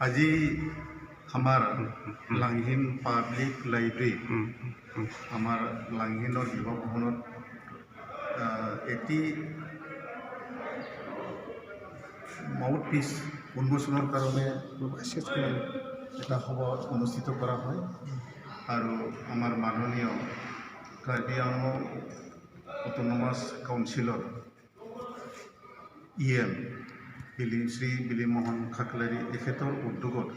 আজি আমাৰ Langhin public library আমাৰ লাংহিনৰ বিভাগখনত এটি মাউথ পিচ উন্মোচনৰ কাৰণে এটা সভা অনুষ্ঠিত কৰা হয় আৰু আমাৰ মাননীয় কাৰ্বি আংলং অটোনমাস কাউন্সিলৰ EM শ্ৰী বিলিমোহন খাকলাৰী এখেতৰ উদ্যোগত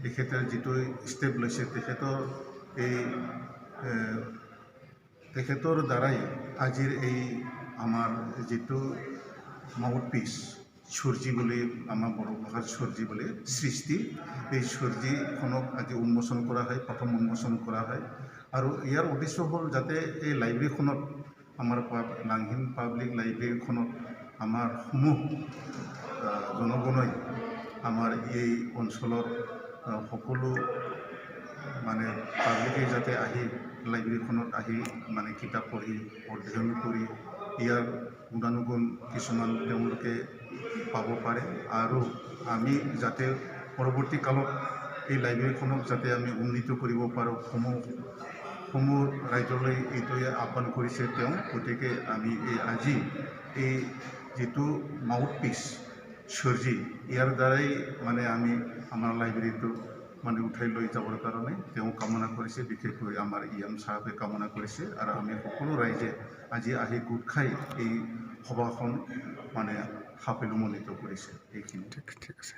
এখেতৰ যিটো ষ্টেপ লৈছে তেখেতৰ দ্বাৰাই আজিৰ এই আমাৰ যিটো মাউথ পিচ সূৰ্যী বুলি আমাৰ বড়ো ভাষাত সূৰ্যী বুলি সৃষ্টি এই সূৰ্যীখনক আজি উন্মোচন কৰা হয় প্ৰথম উন্মোচন কৰা হয় আৰু ইয়াৰ উদ্দেশ্য হ'ল যাতে এই লাইব্ৰেৰীখনত আমাৰ লাংহিন পাব্লিক লাইব্ৰেৰীখনত আমাৰ সমূহ জনগণই আমাৰ এই অঞ্চলৰ সকলো মানে পাব্লিকে যাতে আহি লাইব্ৰেৰীখনত আহি মানে কিতাপ পঢ়ি অধ্যয়ন কৰি ইয়াৰ গুণানুগুণ কিছুমান তেওঁলোকে পাব পাৰে আৰু আমি যাতে পৰৱৰ্তী কালত এই লাইব্ৰেৰীখনক যাতে আমি উন্নীত কৰিব পাৰোঁ সমূহ ৰাইজলৈ এইটোৱে আহ্বান কৰিছে তেওঁ গতিকে আমি আজি এই যিটো মাউথ পিচ সূৰ্যী ইয়াৰ দ্বাৰাই মানে আমি আমাৰ লাইব্ৰেৰীটো মানে উঠাই লৈ যাবৰ কাৰণে তেওঁ কামনা কৰিছে বিশেষকৈ আমাৰ EM চাহাবে কামনা কৰিছে আৰু আমি সকলো ৰাইজে আজি আহি গোট খাই এই সভাখন মানে সাফল্যমণ্ডিত কৰিছে এইখিনি ঠিক আছে।